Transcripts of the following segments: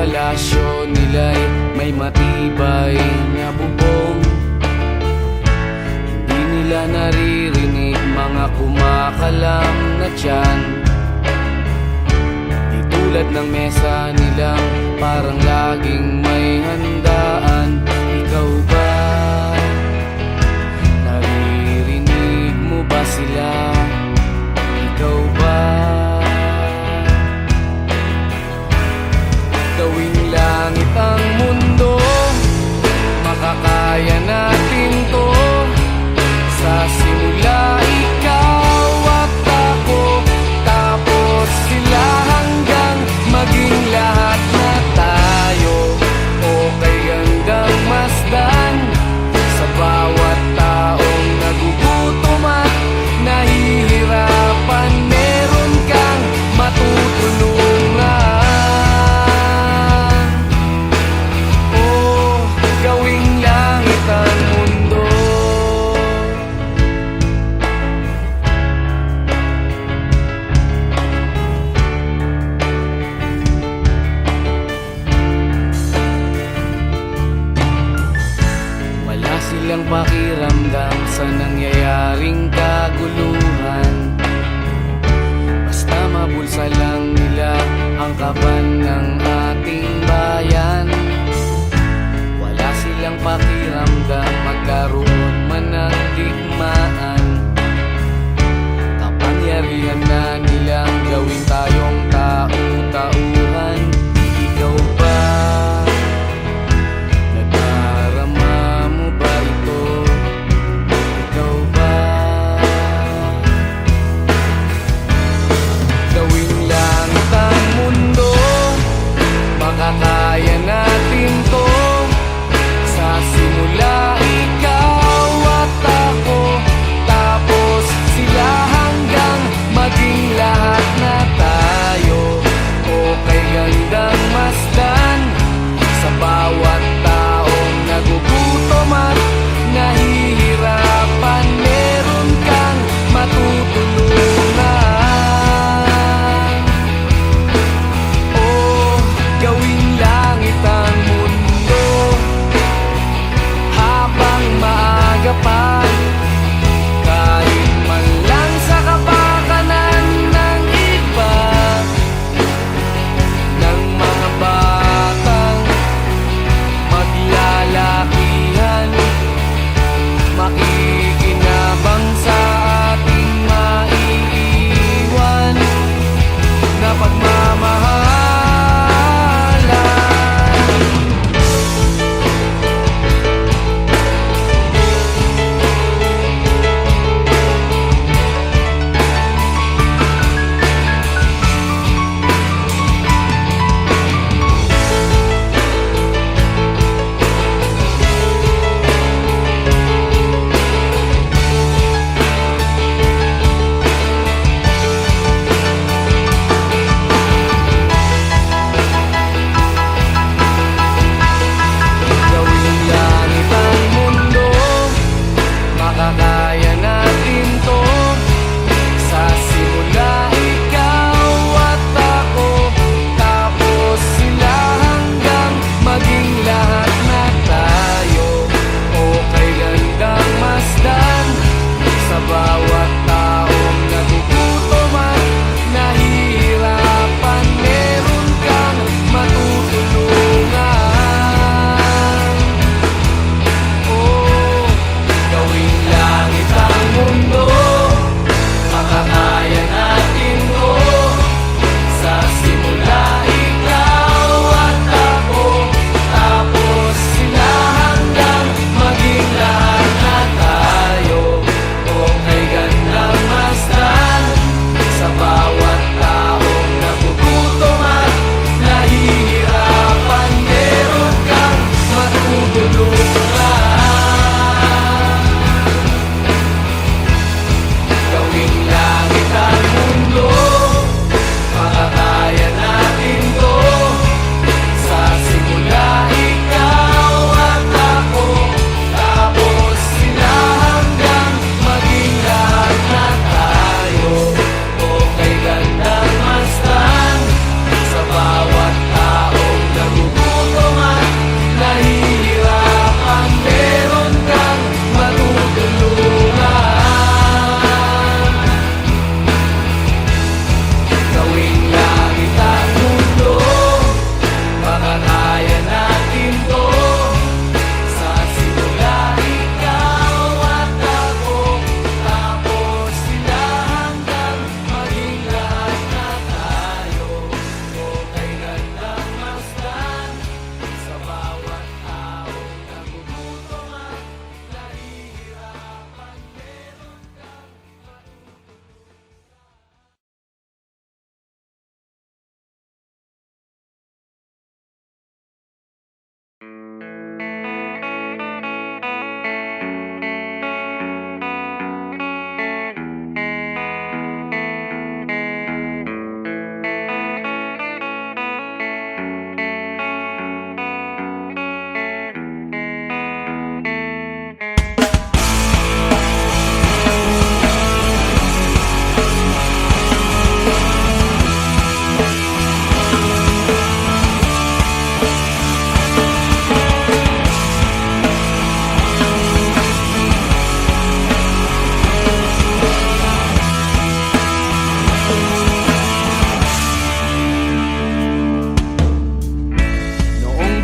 palasyo nila'y may matibay na bubong. Hindi nila naririnig mga kumakalam na tiyan. Di tulad ng mesa nilang parang laging may handaan. Ikaw ba? Naririnig mo ba sila? Ikaw ba? Gawing langit ang mundo, makakaya natin to. Sa simula ikaw at ako, tapos sila hanggang maging lahat na tayo. Okay hanggang masdan sa bawat taong nagugutom at nahihirapan. Meron kang matutulungan. Gawing langit ang mundo. Wala silang pakiramdam sa nangyayaring kaguluhan. Basta mabulsa lang nila ang kaban ng ating bayan. Wala silang pakiramdam magkaroon man ng digmaan. Kapangyarihan na nilang gawin tayong tau-tauhan. Ikaw ba? Nadarama mo ba ito? Ikaw ba? Gawing langit ang mundo,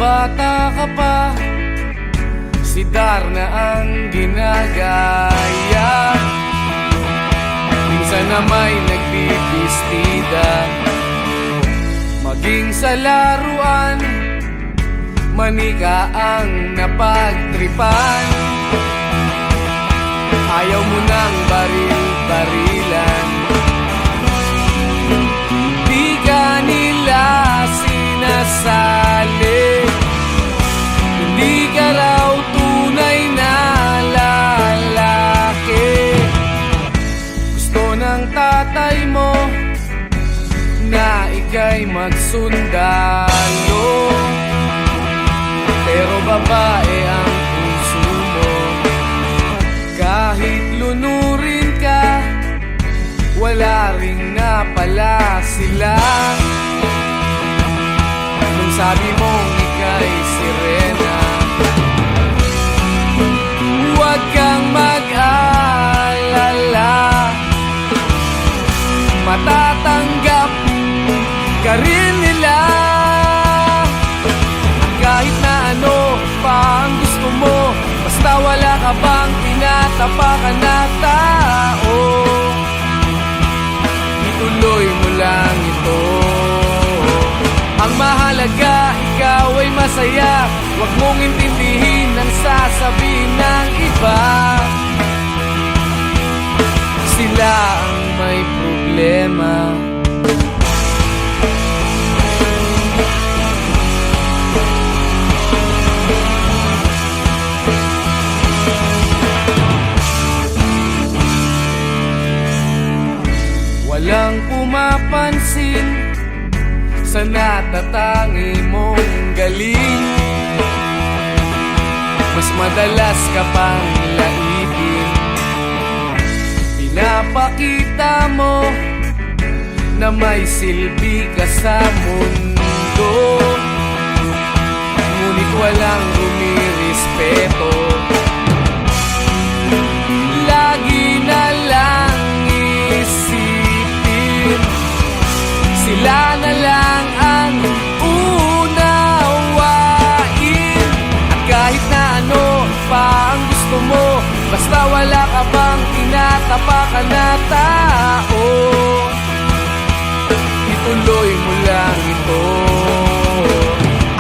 bata ka pa, si Darna ang ginagaya. Minsan na may nagbibistida, maging sa laruan, manika ang napagtripan. Ayaw mo nang baril-barilan, di ka nila sinasali. Hindi ka raw tunay na lalaki. Gusto ng tatay mo na ika'y magsundalo, pero babae ang puso mo. Kahit lunurin ka, wala ring napala sila. Nung sabi mong ika'y sirena, huwag kang mag-alala, matatanggap ka rin nila. Kahit na ano pa ang gusto mo, basta wala ka bang tinatapakan na tao, ituloy mo lang ito. Ang mahalaga, ikaw ay masaya, huwag mong intindihin ang sasabihin ng iba. Sila ang may problema. Walang pumapansin sa natatangi mong galing. Mas madalas ka pang laipin, pinapakita mo na may silbi ka sa mundo, ngunit walang rumirespeto. Lagi na lang isipin, sila na lang ang unawain. At kahit na ano pa ang gusto mo, basta wala ka bang tinatapakan na tao, ituloy mo lang ito.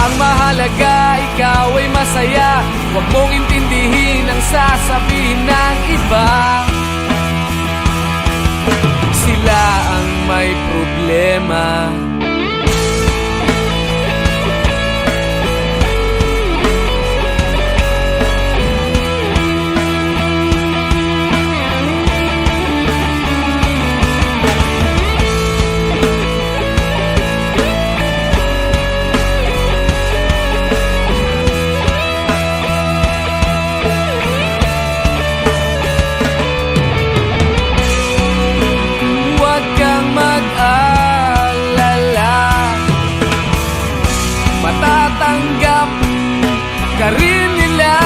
Ang mahalaga, ikaw ay masaya, huwag mong intindihin ang sasabihin ng iba. Sila ang may problema. Matatanggap ka rin nila.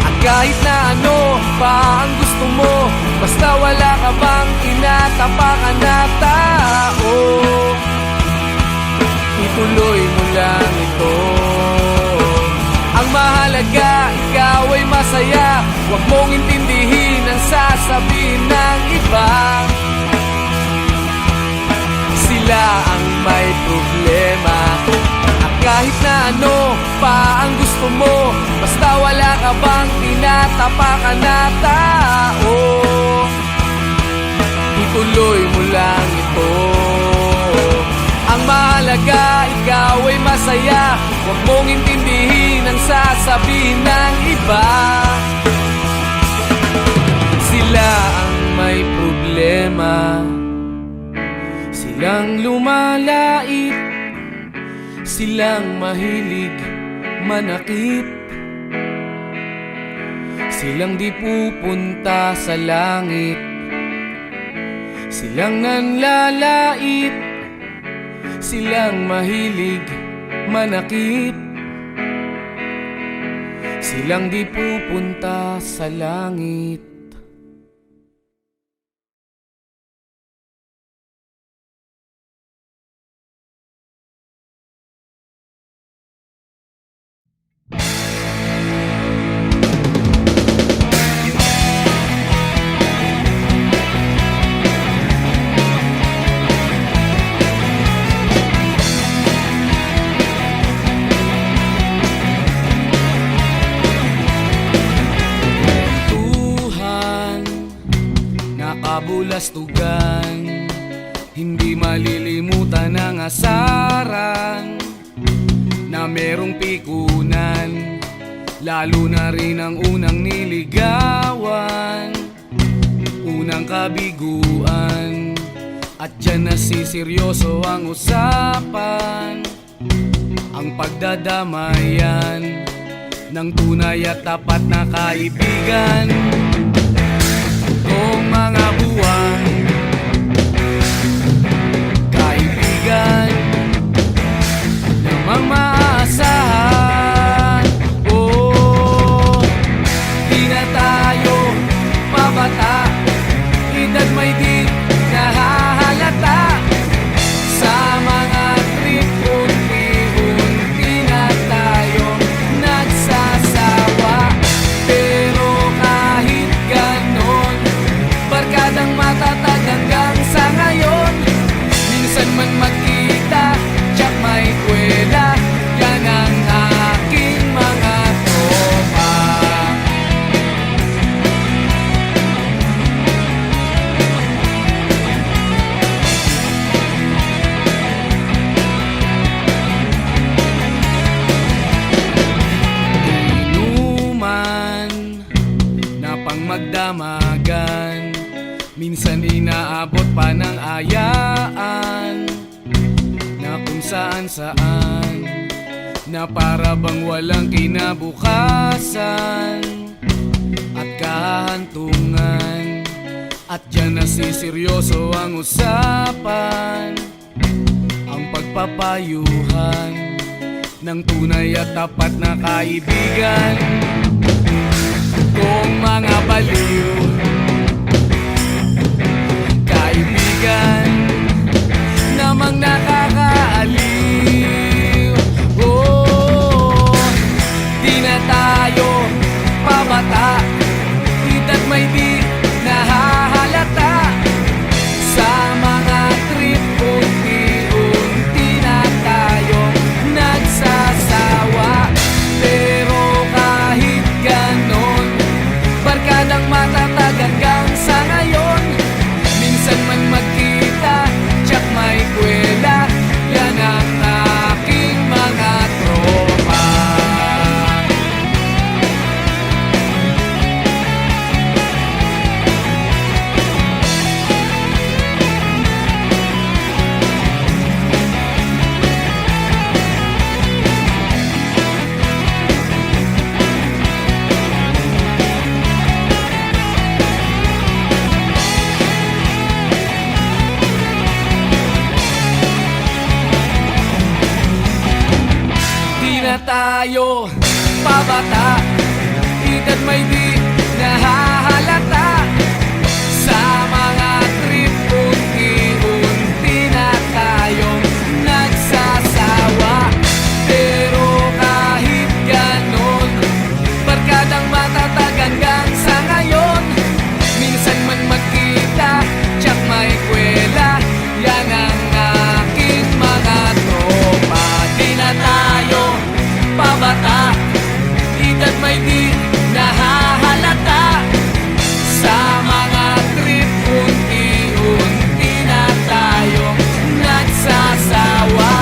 At kahit na ano pa ang gusto mo, basta wala ka bang tinatapakan na tao, ituloy mo lang ito. Ang mahalaga, ikaw ay masaya, huwag mong intindihin ang sasabihin ng iba. Sila ang may problema. At kahit na ano pa ang gusto mo, basta wala ka bang tinatapakan na tao, ituloy mo lang ito. Ang mahalaga, ikaw ay masaya, huwag mong intindihin ang sasabihin ng iba. Sila ang may problema. Silang lumalait, silang mahilig manakit, silang di pupunta sa langit, silang nanlalait, silang mahilig manakit, silang di pupunta sa langit. kastugan, hindi malilimutan ang asaran na merong pikunan, lalo na rin ang unang niligawan, unang kabiguan. At dyan nasiseryoso ang usapan, ang pagdadamayan ng tunay at tapat na kaibigan. Kung mga buwan, kaibigan namang maaasahan. Oh, di na tayo pabata, edad may di nahahalata. Sa mga trip, unti-unti na tayo nagsasawa. Pero kahit ganon, barkadang matatag hanggang sa ngayon. Minsan man magkita, tsak may kwela, yan ang aking mga tropa. Inuman na pang magdamagan, minsan inaabot pa ng ayaan, na kung saan-saan, na para bang walang kinabukasan at kahantungan. At dyan nasiseryoso ang usapan, ang pagpapayuhan ng tunay at tapat na kaibigan. Kung mga baliw, kaibigan namang nakakaaliw. Oh, di na tayo pabata, edad may di nahahalata. Sa mga trip, unti-unti na tayo nagsasawa. Pero kahit ganon, barkadang matatag hanggang sa ngayon. Minsan man magkita, tsak may kwela, yan ang aking mga tropa. Di na tayo pabata, edad may di nahahalata. Sa mga trip, unti-unti na tayong nagsasawa. Pero kahit ganon, barkadang matatag hanggang sa ngayon. Minsan man magkita, tsak may kwela, yan ang aking mga tropa. Di na tayo pabata, edad may di nahahalata. Sa mga trip, unti-unti na tayo nagsasawa.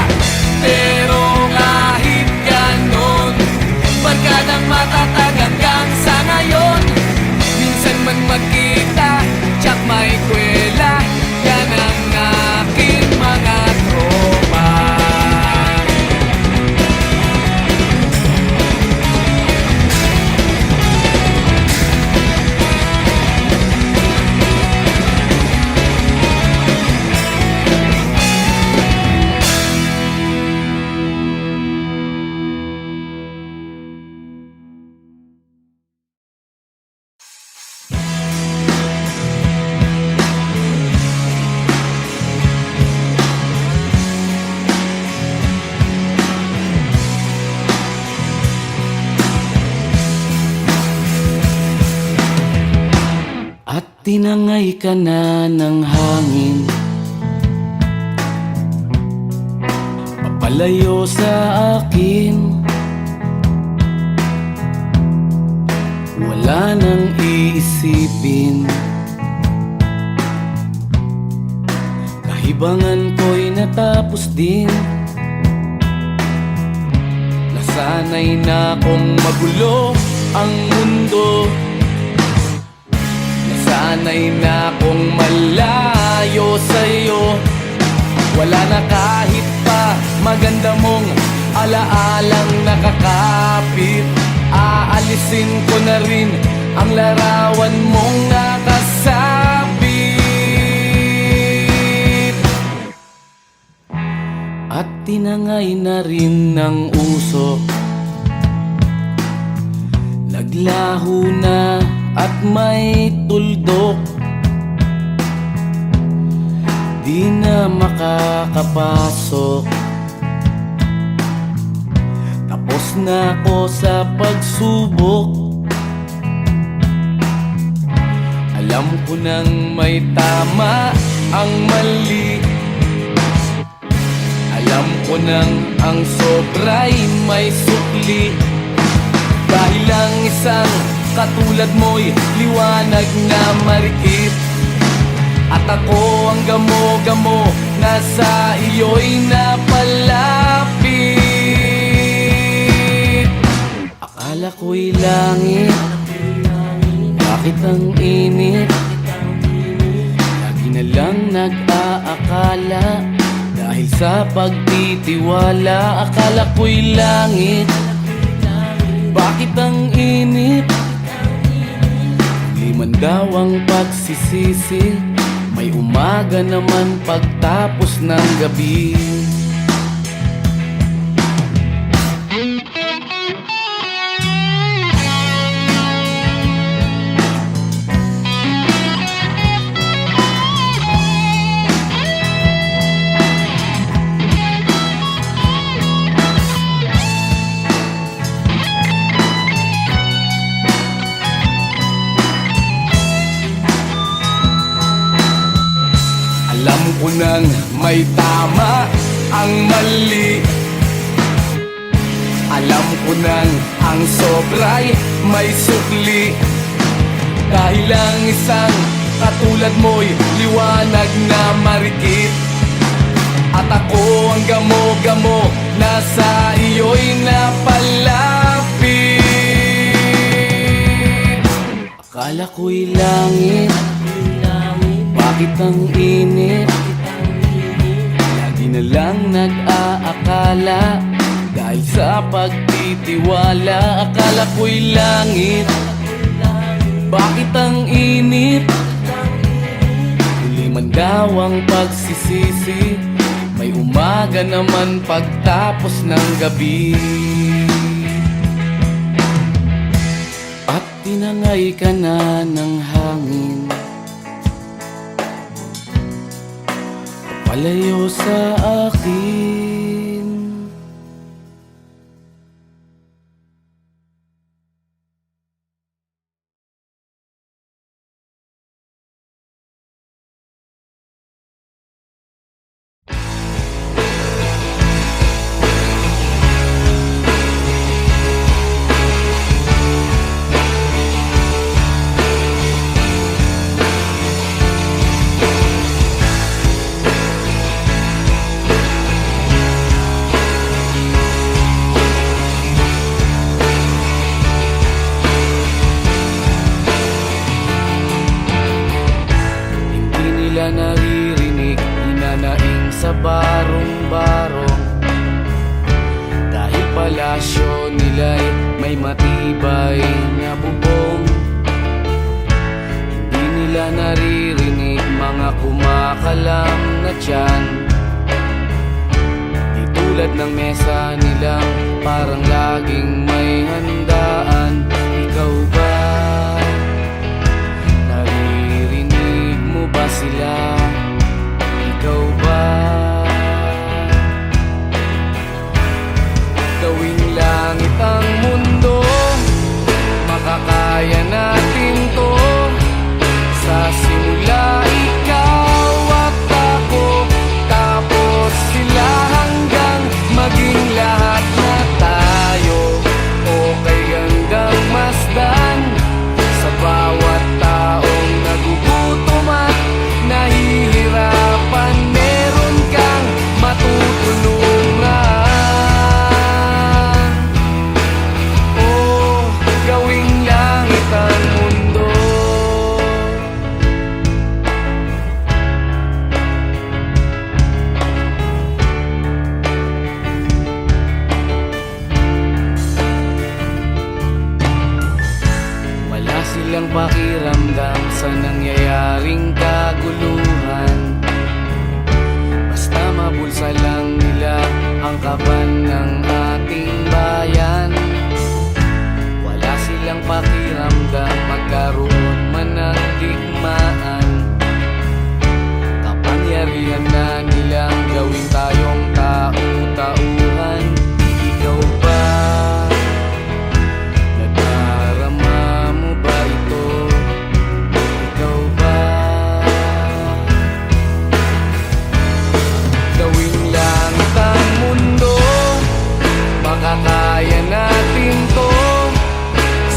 Pero kahit ganon, barkadang matatag hanggang sa ngayon. Minsan man magkita, tsak may kwela, yan ang aking mga tropa. At tinangay ka na ng hangin, papalayo sa akin. Wala nang iisipin, Libangan ko'y natapos din. Nasanay na kong magulo ang mundo. Nasanay na kong malayo sa'yo. Wala na kahit pa maganda mong alaalang nakakapit. Aalisin ko na rin ang larawan mong nakasabit. At tinangay na rin ng uso. Naglaho na at may tuldok. Di na makakapasok. Tapos na ako sa pagsubok. Alam ko nang may tama ang mali. Alam ko nang ang sobra'y may sukli. Dahil ang isang katulad mo'y liwanag na marikit. At ako ang gamo-gamo na sa iyo'y napalapit. Akala ko'y langit, bakit ang init? Lagi na lang nag-aakala, dahil sa pagtitiwala. Akala ko'y langit, bakit ang init? Di man daw ang pagsisisi, may umaga naman pagtapos ng gabi. Alam ko nang may tama ang mali. Alam ko nang ang sobra'y may sukli. Dahil ang isang katulad mo'y liwanag na marikit. At ako ang gamo-gamo na sa iyo'y napalapit. Akala ko'y langit, bakit ang init? Lagi na lang nag-aakala, dahil sa pagtitiwala. Akala ko'y langit, bakit ang init? Huli man daw ang pagsisisi, may umaga naman pagtapos ng gabi. At tinangay ka na ng hangin, palayo sa akin. Naririnig, hinanaing sa barong-barong. Dahil palasyo nila'y may matibay na bubong. Hindi nila naririnig mga kumakalam na tiyan. Di tulad ng mesa nilang parang laging may handaan. Ikaw ba? Naririnig mo ba sila? Ikaw ba? Gawing langit ang mundo, makakaya natin to. Sa simula ikaw at ako, tapos sila, hanggang maging lahat na tayo. Okay hanggang masdan sa bawat taong nagugutom at nahihirapan. Meron pakiramdam sa nangyayaring kaguluhan. Basta mabulsa lang nila ang kaban ng ating bayan. Wala silang pakiramdam magkaroon man ng digmaan. Kapangyarihan na nilang gawin tayong tau-tauhan. Ikaw ba? Nadarama mo ba ito? Ikaw ba? Gawing langit ang mundo, makakaya natin to.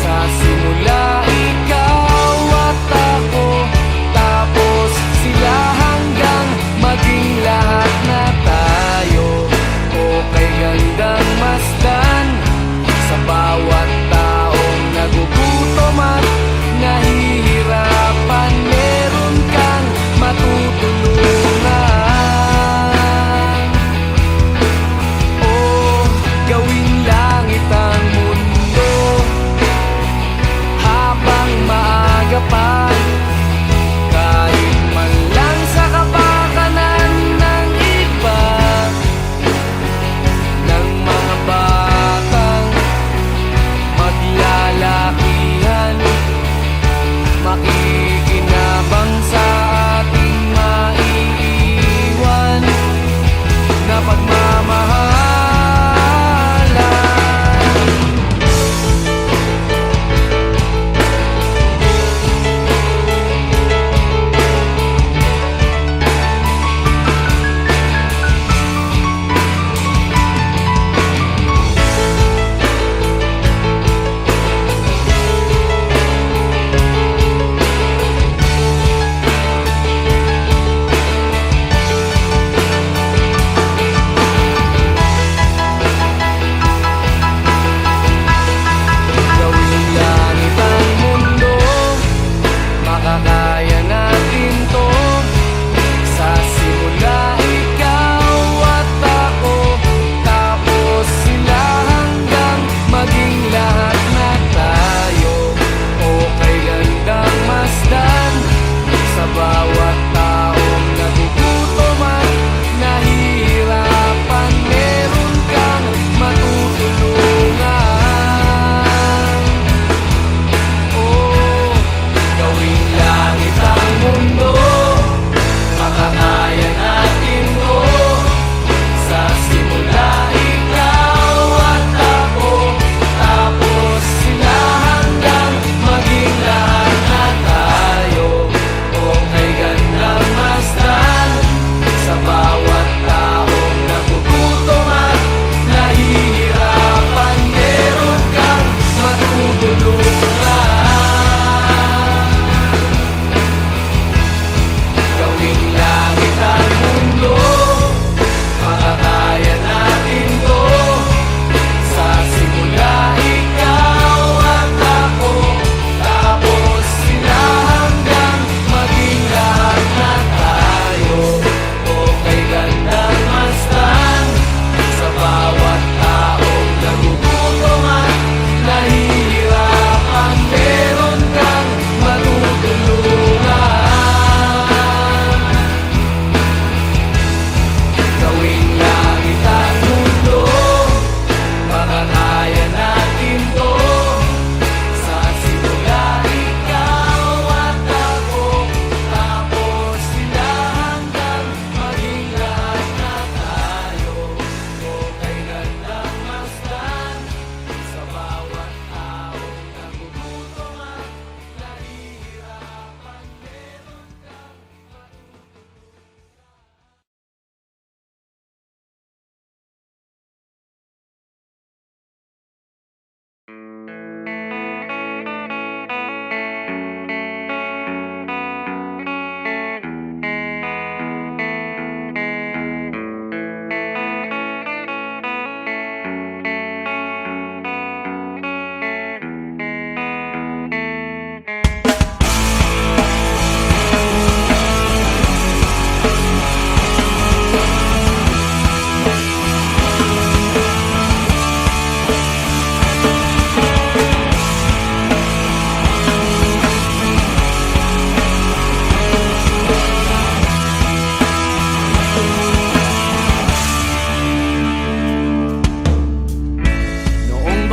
Sa simula ikaw at ako, tapos sila hanggang maging lahat na tayo. Okay gandang masdan sa bawat taong nagugutom at nahihirapan. Meron kang matutulungan. Oh, gawing langit ang mundo habang maaga pa. Kahit man lang sa kapakanan ng iba, ng mga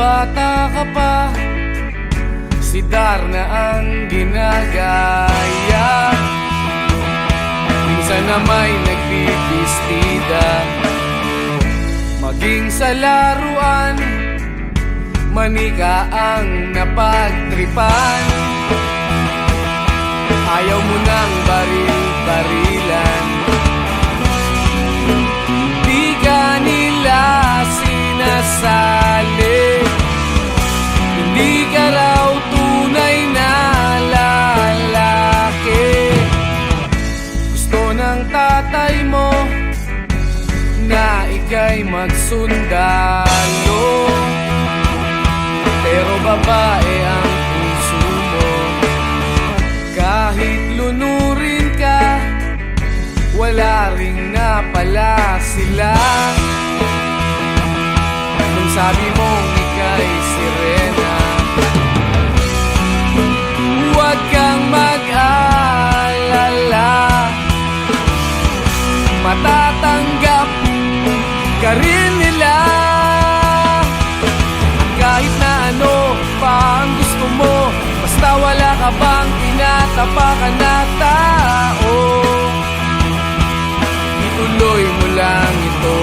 bata ka pa, si Darna ang ginagaya. Minsan na may nagbibistida, maging sa laruan, manika ang napagtripan. Ayaw mo nang baril-barilan, di ka nila sinasali. Hindi ka raw tunay na lalaki. Gusto ng tatay mo na ika'y magsundalo, pero babae ang puso mo. Kahit lunurin ka, wala ring napala sila. Nung sabi mong ika'y sirena, huwag kang mag-alala, matatanggap ka rin nila. At kahit na ano pa ang gusto mo, basta wala ka bang tinatapakan na tao, ituloy mo lang ito.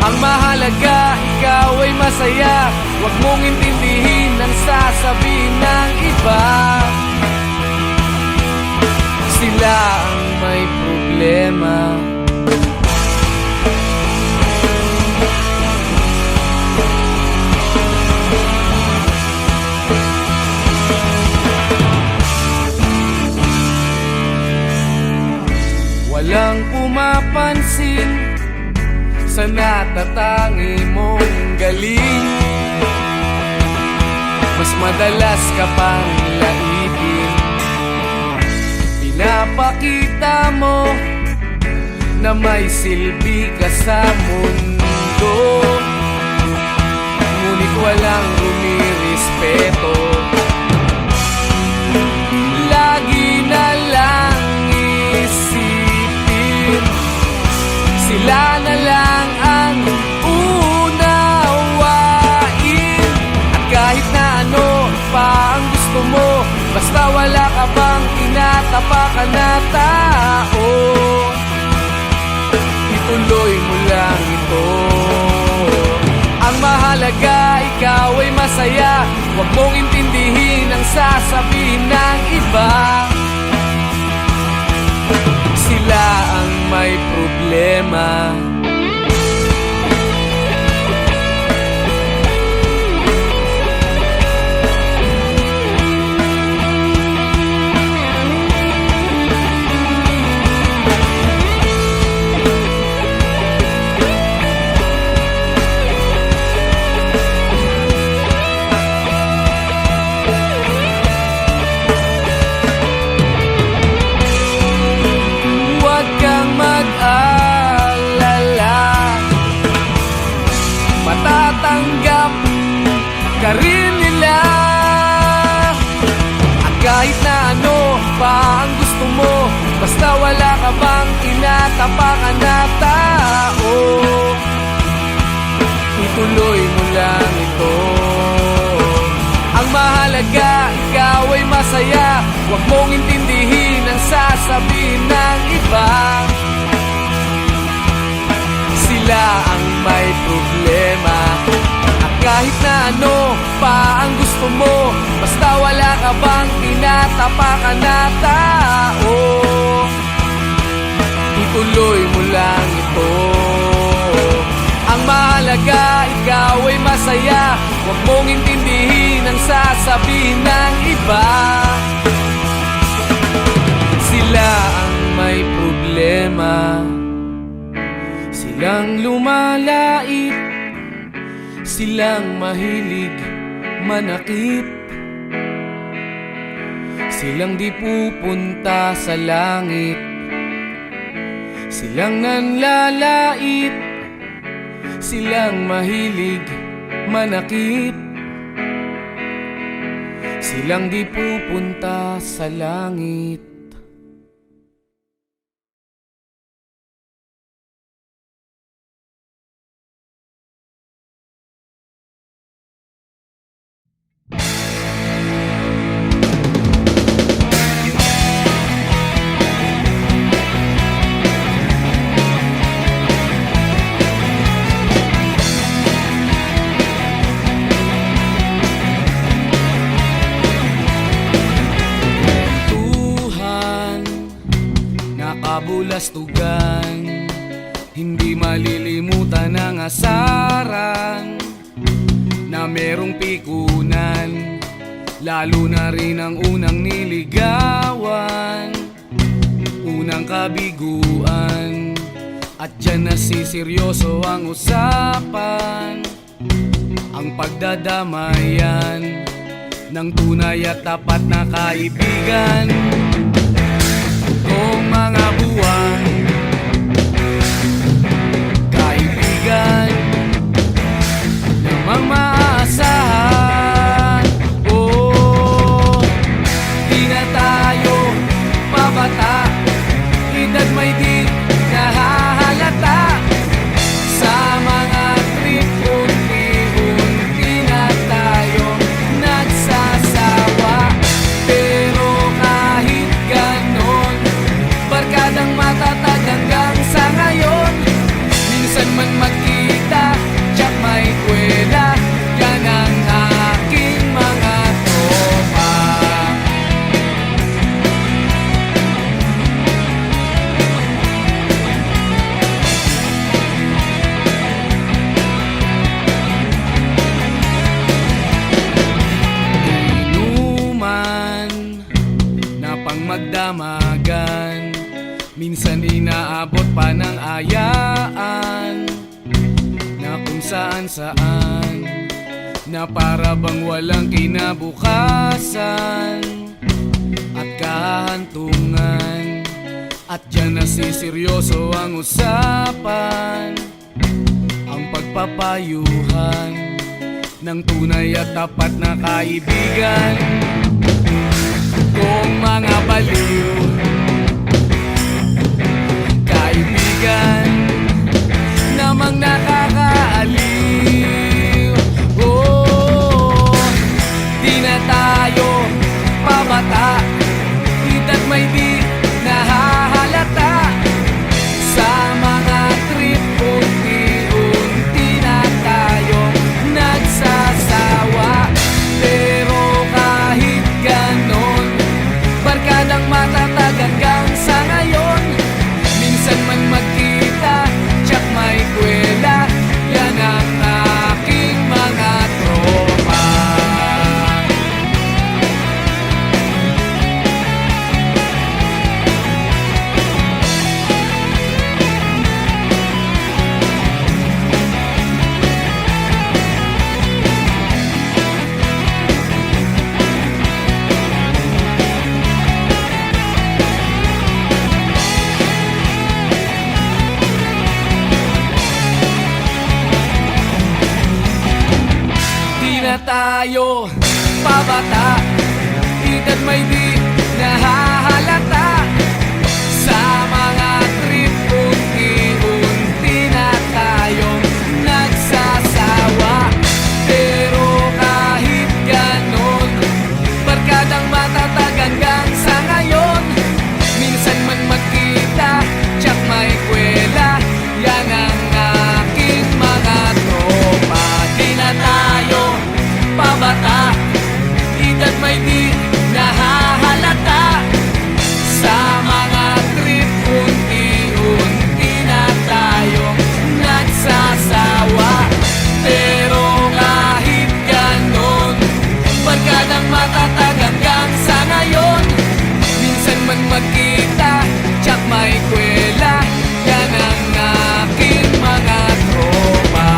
Ang mahalaga, ikaw ay masaya. Huwag mong intindihin ang sasabihin ng iba. Sila ang may problema. Walang pumapansin sa natatangi mong galing. Mas madalas ka pang laipin, pinapakita mo na may silbi ka sa mundo. Ngunit walang rumirespeto, lagi na lang isipin sila na lang ang unawain. At kahit na ano pa ang gusto mo, basta wala ka bang tinatapakan na tao, ituloy mo lang ito. Ang mahalaga, ikaw ay masaya. Huwag mong intindihin ang sasabihin ng iba. Sila ang may problema. Matatanggap ka rin nila. At kahit na ano pa ang gusto mo, basta wala ka bang tinatapakan na tao, ituloy mo lang ito. Ang mahalaga, ikaw ay masaya. Huwag mong intindihin ang sasabihin ng iba. Sila ang may problema. At kahit na ano pa ang gusto mo, basta wala ka bang tinatapakan na tao, ituloy mo lang ito. Ang mahalaga, ikaw ay masaya. Huwag mong intindihin ang sasabihin ng iba. Sila ang may problema. Silang lumalait, silang mahilig manakit, silang di pupunta sa langit, silang nanlalait, silang mahilig manakit, silang di pupunta sa langit. kalustugan, hindi malilimutan ang asaran na merong pikunan, lalo na rin ang unang niligawan, unang kabiguan. At dyan nasiseryoso ang usapan, ang pagdadamayan ng tunay at tapat na kaibigan. Kung mga buwan, kaibigan namang maaasahan. Oh, di na tayo pabata, edad may di nahahalata. Sa mga trip, unti-unti na tayong nagsasawa. Pero kahit ganon, barkadang matatag hanggang sa ngayon. Minsan man magkita, tsak may kwela, yan ang aking mga tropa. Inuman na pang magdamagan, minsan inaabot pa ng ayaan, na kung saan-saan, na para bang walang kinabukasan at kahantungan. At dyan nasiseryoso ang usapan, ang pagpapayuhan ng tunay at tapat na kaibigan. Kung mga baliw, kaibigan namang nakakaaliw. Oh, di na tayo pabata, edad may di nahahalata. Sa mga trip, unti-unti na tayong nagsasawa. Pero kahit ganon, barkadang matatag hanggang sa ngayon. Minsan man magkita, tsak may kwela, yan ang aking mga tropa. Di na tayo pabata, edad may di nahahalata. Sa mga trip, unti-unti na tayong nagsasawa. Pero kahit ganon, barkadang matatag hanggang sa ngayon. Minsan man magkita, tsak may kwela, yan ang aking mga tropa. Di na tayo pabata, edad may di nahahalata. Sa mga trip, unti-unti na tayong nagsasawa. Pero kahit ganon, barkadang matatag hanggang sa ngayon. Minsan man magkita, tsak may kwela, yan ang aking mga tropa.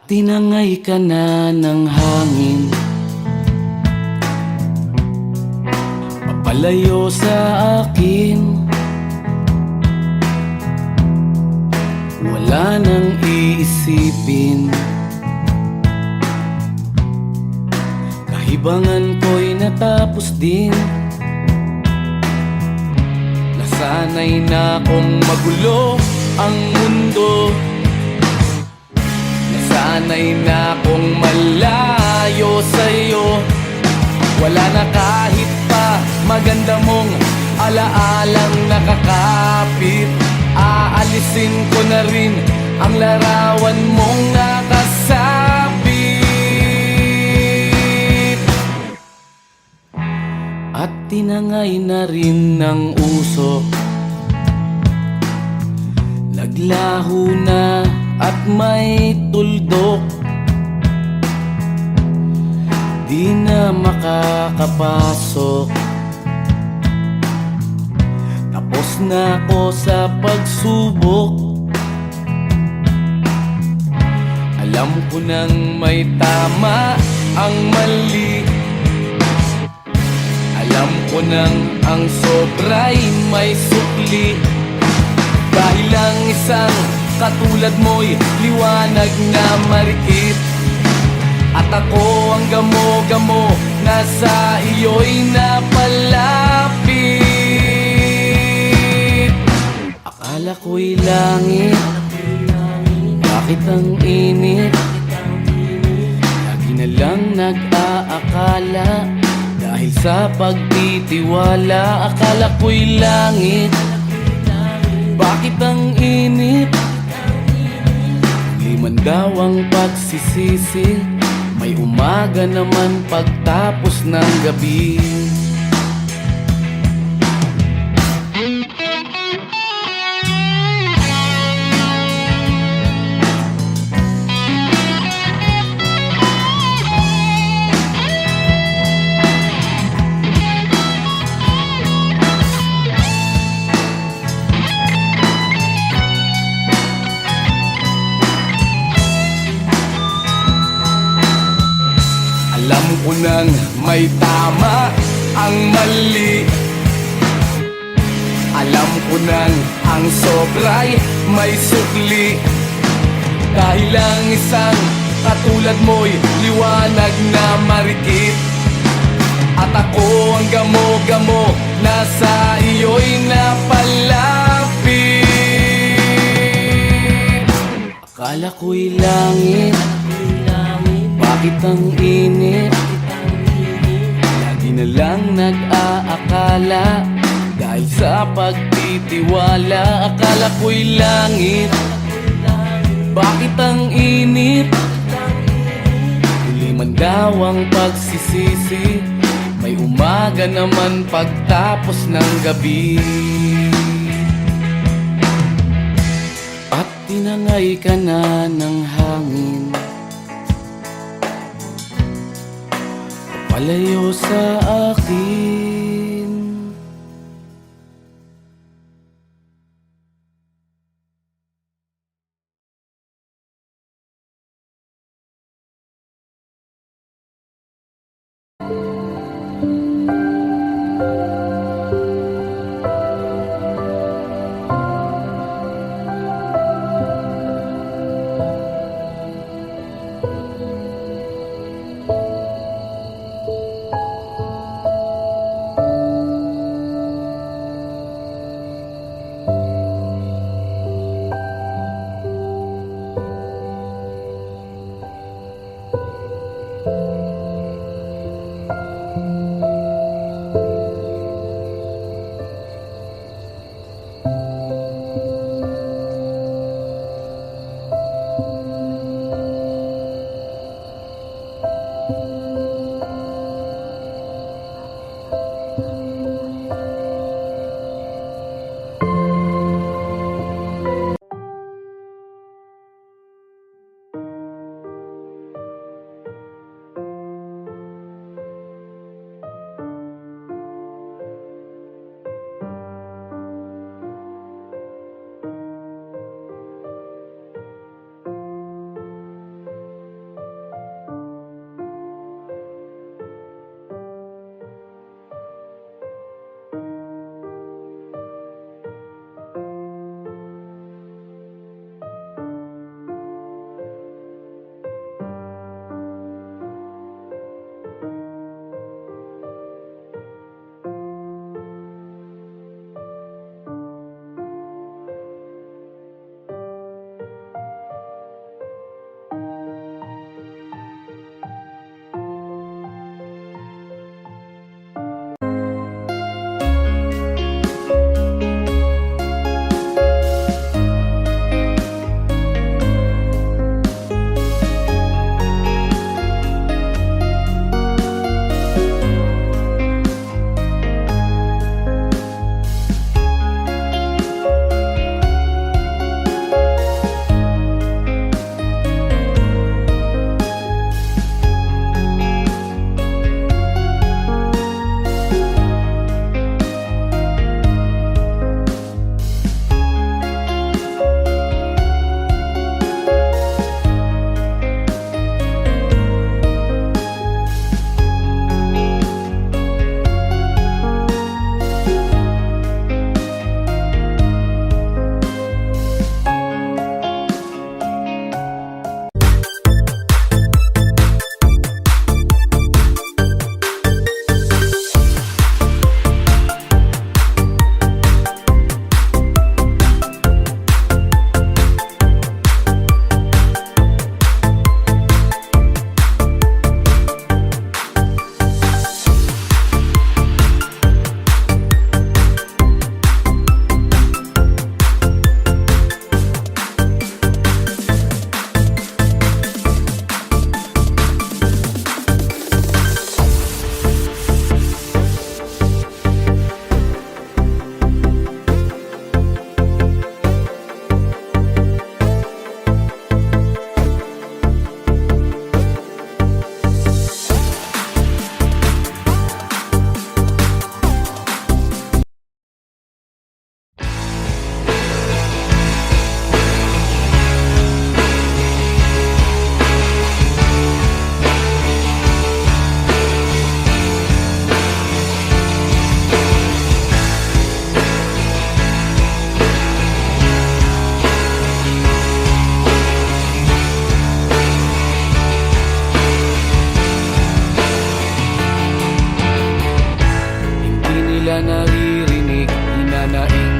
Tinangay ka na ng hangin, papalayo sa akin. Wala nang iisipin, libangan ko'y natapos din. Nasanay na kong magulo ang mundo. Nasanay na kong malayo sa'yo. Wala na kahit pa maganda mong alaalang nakakapit. Aalisin ko na rin ang larawan mong nakasabit. At tinangay na rin ng usok. Naglaho na at may tuldok. Di na makakapasok. Tapos na ako sa pagsubok. Alam ko nang may tama ang mali. Alam ko nang ang sobra'y may sukli. Dahil lang isang katulad mo'y liwanag na marikit. At ako ang gamo-gamo na sa iyo'y napalapit. Akala ko'y langit, bakit ang init? Lagi na lang nag-aakala, dahil sa pagtitiwala. Akala ko'y langit, bakit ang init? Liman daw ang pagsisisi, may umaga naman pagtapos ng gabi. Alam ko nang may tama ang mali. Alam ko nang ang sobra'y may sukli. Dahil lang isang katulad mo'y liwanag na marikit. At ako ang gamo-gamo na sa iyo'y napalapit. Akala ko'y langit, bakit ang init? Lagi na lang nag-aakala, dahil sa pagtitiwala. Akala ko'y langit, bakit ang init? Huli man daw ang pagsisisi, may umaga naman pagtapos ng gabi. At tinangay ka na ng hangin, palayo sa akin.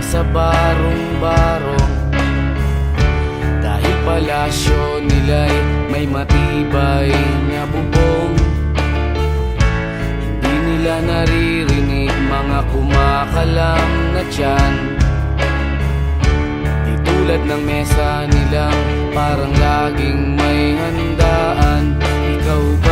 sa barong-barong. Dahil palasyo nila'y may matibay na bubong, hindi nila naririnig mga kumakalam na tiyan. Di tulad ng mesa nilang parang laging may handaan. Ikaw ba